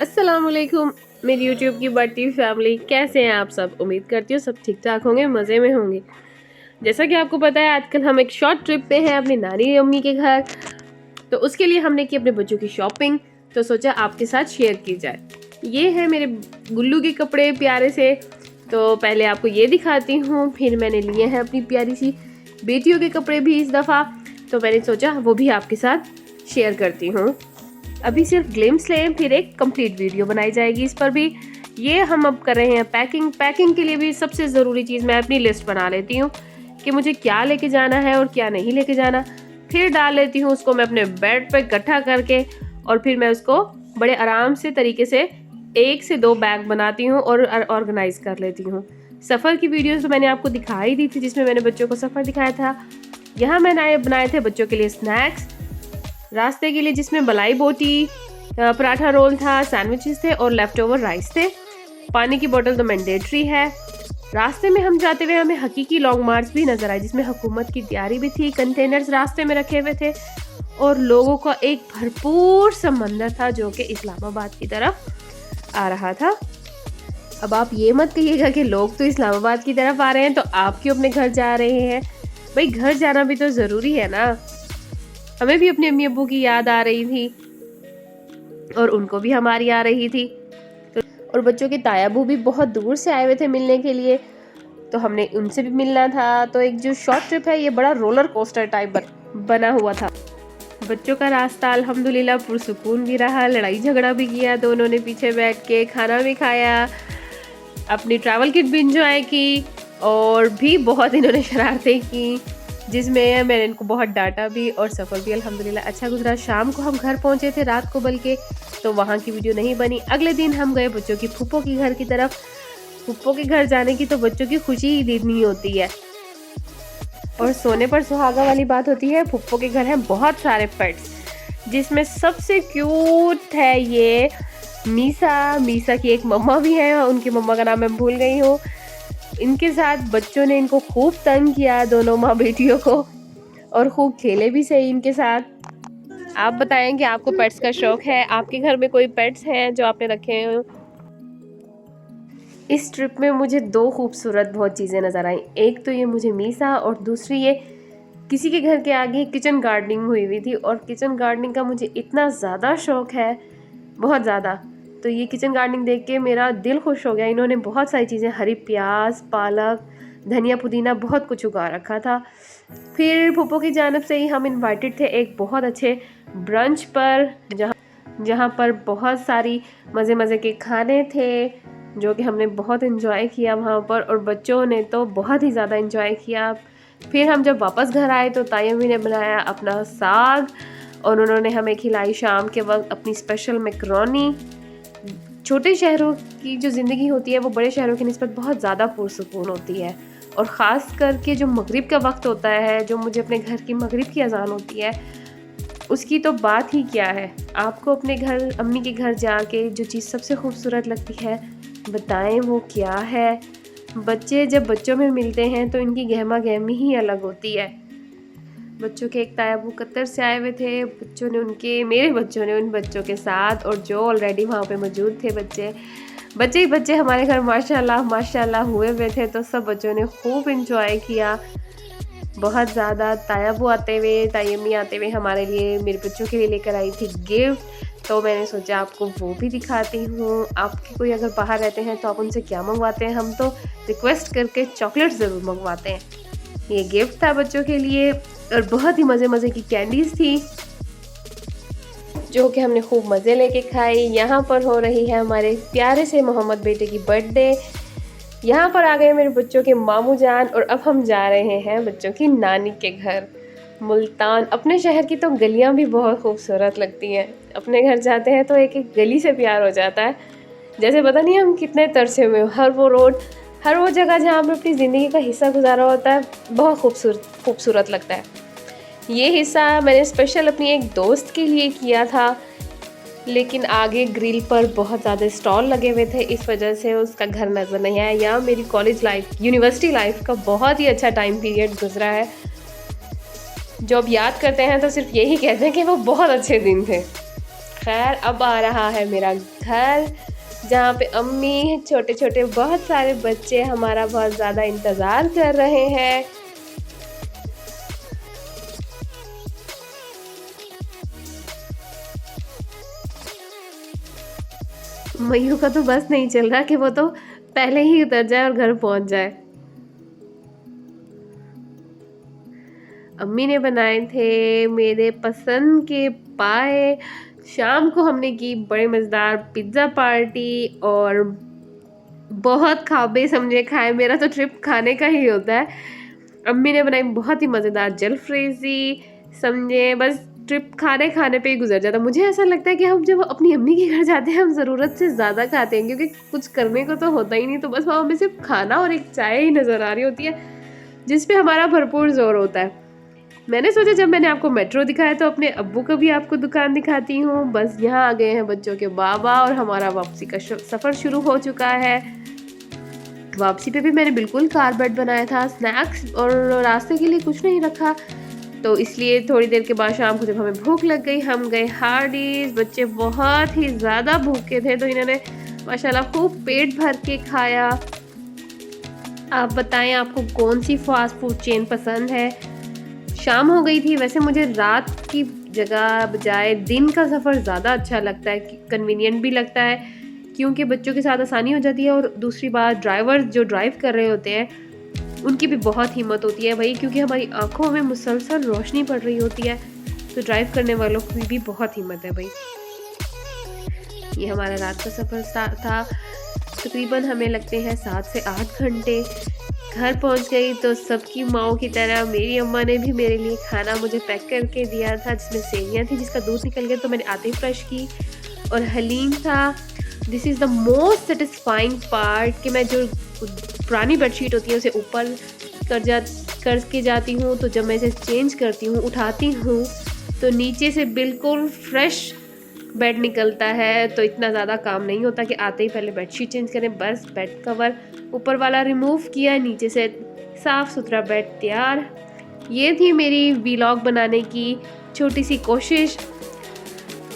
अस्सलाम वालेकुम मेरी यूट्यूब की बढ़ती फैमिली, कैसे हैं आप सब। उम्मीद करती हूँ सब ठीक ठाक होंगे, मज़े में होंगे। जैसा कि आपको पता है आजकल हम एक शॉर्ट ट्रिप पे हैं अपनी नानी अम्मी के घर। तो उसके लिए हमने की अपने बच्चों की शॉपिंग, तो सोचा आपके साथ शेयर की जाए। ये है मेरे गुल्लू के कपड़े प्यारे से। तो पहले आपको ये दिखाती हूँ, फिर मैंने लिए हैं अपनी प्यारी सी बेटियों के कपड़े भी इस दफ़ा, तो मैंने सोचा वो भी आपके साथ शेयर करती हूँ। अभी सिर्फ ग्लिम्स लें, फिर एक कंप्लीट वीडियो बनाई जाएगी इस पर भी। ये हम अब कर रहे हैं पैकिंग के लिए भी सबसे ज़रूरी चीज़ मैं अपनी लिस्ट बना लेती हूँ कि मुझे क्या लेके जाना है और क्या नहीं लेके जाना। फिर डाल लेती हूँ उसको मैं अपने बेड पे इकट्ठा करके, और फिर मैं उसको बड़े आराम से तरीके से 1 से 2 बैग बनाती हूँ और ऑर्गेनाइज कर लेती हूँ। सफ़र की वीडियोस तो मैंने आपको दिखाई दी थी, जिसमें मैंने बच्चों को सफ़र दिखाया था। यहाँ मैंने बनाए थे बच्चों के लिए स्नैक्स रास्ते के लिए, जिसमें मलाई बोटी, पराठा रोल था, सैंडविचेस थे और लेफ्ट ओवर राइस थे। पानी की बोतल तो मैंडेटरी है। रास्ते में हम जाते हुए हमें हकीकी लॉन्ग मार्च भी नजर आई, जिसमें हुकूमत की तैयारी भी थी। कंटेनर्स रास्ते में रखे हुए थे और लोगों का एक भरपूर समंदर था जो कि इस्लामाबाद की तरफ आ रहा था। अब आप ये मत कहिएगा कि लोग तो इस्लामाबाद की तरफ आ रहे हैं तो आप क्यों अपने घर जा रहे हैं। भाई घर जाना भी तो ज़रूरी है ना। हमें भी अपने अम्मी अब्बू की याद आ रही थी और उनको भी हमारी आ रही थी। तो और बच्चों के तायाबू भी बहुत दूर से आए हुए थे मिलने के लिए, तो हमने उनसे भी मिलना था। तो एक जो शॉर्ट ट्रिप है ये बड़ा रोलर कोस्टर टाइप बना हुआ था। बच्चों का रास्ता अल्हम्दुलिल्लाह पुरसुकून भी रहा, लड़ाई झगड़ा भी किया दोनों ने पीछे बैठ के, खाना भी खाया, अपनी ट्रैवल किट भी इंजॉय की और भी बहुत इन्होंने शरारतें की, जिसमें मैंने इनको बहुत डांटा भी। और सफ़र भी अल्हम्दुलिल्लाह अच्छा गुजरा। शाम को हम घर पहुंचे थे, रात को बल्कि, तो वहाँ की वीडियो नहीं बनी। अगले दिन हम गए बच्चों की फूफो के घर की तरफ। फूफो के घर जाने की तो बच्चों की खुशी ही इतनी होती है और सोने पर सुहागा वाली बात होती है। फूफो के घर हैं बहुत सारे पेट्स, जिसमें सबसे क्यूट है ये मीसा की एक मम्मा भी है, उनकी मम्मा का नाम मैं भूल गई हूँ। इनके साथ बच्चों ने इनको खूब तंग किया, दोनों माँ बेटियों को, और खूब खेले भी सही इनके साथ। आप बताएं कि आपको पेट्स का शौक है, आपके घर में कोई पेट्स हैं जो आपने रखे हो। इस ट्रिप में मुझे 2 खूबसूरत बहुत चीज़ें नज़र आई। एक तो ये मुझे मीसा, और दूसरी ये किसी के घर के आगे किचन गार्डनिंग हुई थी, और किचन गार्डनिंग का मुझे इतना ज़्यादा शौक है, बहुत ज़्यादा। तो ये किचन गार्डनिंग देख के मेरा दिल खुश हो गया। इन्होंने बहुत सारी चीज़ें, हरी प्याज, पालक, धनिया, पुदीना, बहुत कुछ उगा रखा था। फिर फूफो की जानिब से ही हम इनवाइटेड थे एक बहुत अच्छे ब्रंच पर, जहाँ पर बहुत सारी मज़े के खाने थे, जो कि हमने बहुत इन्जॉय किया वहाँ पर, और बच्चों ने तो बहुत ही ज़्यादा इन्जॉय किया। फिर हम जब वापस घर आए तो तायम्मी ने बनाया अपना साग, और उन्होंने हमें खिलाई शाम के वक्त अपनी स्पेशल मैकरोनी। छोटे शहरों की जो ज़िंदगी होती है वो बड़े शहरों की निस्बत बहुत ज़्यादा पुरसुकून होती है, और ख़ास करके जो मगरिब का वक्त होता है, जो मुझे अपने घर की मगरिब की अजान होती है, उसकी तो बात ही क्या है। आपको अपने घर, अम्मी के घर जाके जो चीज़ सबसे खूबसूरत लगती है, बताएं वो क्या है। बच्चे जब बच्चों में मिलते हैं तो इनकी गहमा गहमी ही अलग होती है। बच्चों के एक तायाबू कतर से आए हुए थे, मेरे बच्चों ने उन बच्चों के साथ, और जो ऑलरेडी वहाँ पे मौजूद थे बच्चे हमारे घर माशाल्लाह हुए हुए थे। तो सब बच्चों ने खूब इंजॉय किया, बहुत ज़्यादा। तायाबू आते हुए, तायम्मी आते हुए हमारे लिए, मेरे बच्चों के लिए लेकर आई थी गिफ्ट, तो मैंने सोचा आपको वो भी दिखाती हूँ। आपके कोई अगर बाहर रहते हैं तो आप उनसे क्या मंगवाते हैं। हम तो रिक्वेस्ट करके चॉकलेट ज़रूर मंगवाते हैं। ये गिफ्ट था बच्चों के लिए, और बहुत ही मज़े की कैंडीज़ थी जो कि हमने खूब मज़े लेके खाई। यहाँ पर हो रही है हमारे प्यारे से मोहम्मद बेटे की बर्थडे। यहाँ पर आ गए मेरे बच्चों के मामू जान, और अब हम जा रहे हैं बच्चों की नानी के घर मुल्तान। अपने शहर की तो गलियाँ भी बहुत खूबसूरत लगती हैं। अपने घर जाते हैं तो एक एक गली से प्यार हो जाता है, जैसे पता नहीं हम कितने तरसे हुए। हर वो रोड, हर वो जगह जहाँ पर अपनी ज़िंदगी का हिस्सा गुजारा होता है, बहुत खूबसूरत लगता है। ये हिस्सा मैंने स्पेशल अपनी एक दोस्त के लिए किया था, लेकिन आगे ग्रिल पर बहुत ज़्यादा स्टॉल लगे हुए थे, इस वजह से उसका घर नज़र नहीं आया। यहाँ मेरी कॉलेज लाइफ, यूनिवर्सिटी लाइफ का बहुत ही अच्छा टाइम पीरियड गुजरा है, जो अब याद करते हैं तो सिर्फ यही कहते हैं कि वो बहुत अच्छे दिन थे। खैर अब आ रहा है मेरा घर, जहाँ पे अम्मी, छोटे छोटे बहुत सारे बच्चे हमारा बहुत ज़्यादा इंतज़ार कर रहे हैं। मयू का तो बस नहीं चल रहा कि वो तो पहले ही उतर जाए और घर पहुंच जाए। अम्मी ने बनाए थे मेरे पसंद के पाए। शाम को हमने की बड़े मज़ेदार पिज़्ज़ा पार्टी और बहुत खाबे समझे खाए। मेरा तो ट्रिप खाने का ही होता है। अम्मी ने बनाई बहुत ही मज़ेदार जलफ्रेज़ी समझे, बस ट्रिप खाने खाने पे ही गुजर जाता। मुझे ऐसा लगता है कि हम जब अपनी अम्मी के घर जाते हैं हम ज़रूरत से ज़्यादा खाते हैं, क्योंकि कुछ करने को तो होता ही नहीं, तो बस वहाँ हमें सिर्फ खाना और एक चाय ही नज़र आ रही होती है जिस पे हमारा भरपूर जोर होता है। मैंने सोचा जब मैंने आपको मेट्रो दिखाया तो अपने अब्बू को भी आपको दुकान दिखाती हूँ। बस यहाँ आ गए हैं बच्चों के बाबा और हमारा वापसी का सफ़र शुरू हो चुका है। वापसी पे भी मैंने बिल्कुल कारबेट बनाया था, स्नैक्स और रास्ते के लिए कुछ नहीं रखा, तो इसलिए थोड़ी देर के बाद शाम को जब हमें भूख लग गई हम गए हार्डीज। बच्चे बहुत ही ज़्यादा भूखे थे तो इन्होंने माशाल्लाह खूब पेट भर के खाया। आप बताएं आपको कौन सी फास्ट फूड चेन पसंद है? शाम हो गई थी, वैसे मुझे रात की जगह बजाय दिन का सफ़र ज़्यादा अच्छा लगता है, कन्वीनियंट भी लगता है क्योंकि बच्चों के साथ आसानी हो जाती है। और दूसरी बात, ड्राइवर जो ड्राइव कर रहे होते हैं उनकी भी बहुत हिम्मत होती है भाई, क्योंकि हमारी आंखों में मुसलसल रोशनी पड़ रही होती है, तो ड्राइव करने वालों की भी बहुत हिम्मत है भाई। ये हमारा रात का सफ़र था, तकरीबन हमें लगते हैं 7 से 8 घंटे। घर पहुंच गई तो सबकी माओ की तरह मेरी अम्मा ने भी मेरे लिए खाना मुझे पैक करके दिया था, जिसमें सेवियाँ थी जिसका दूध निकल गया तो मैंने आते ही फ्रेश की, और हलीम था। This is the most satisfying part कि मैं जो पुरानी बेडशीट होती है उसे ऊपर करके जाती हूँ, तो जब मैं इसे चेंज करती हूँ, उठाती हूँ, तो नीचे से बिल्कुल फ्रेश बेड निकलता है। तो इतना ज़्यादा काम नहीं होता कि आते ही पहले बेडशीट चेंज करें, बस बेड कवर ऊपर वाला रिमूव किया, नीचे से साफ़ सुथरा बेड तैयार। ये थी मेरी व्लॉग बनाने की छोटी सी कोशिश।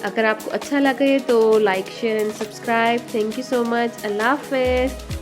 अगर आपको अच्छा लगे तो like share and subscribe. Thank you so much. अल्लाह हाफ़िज़।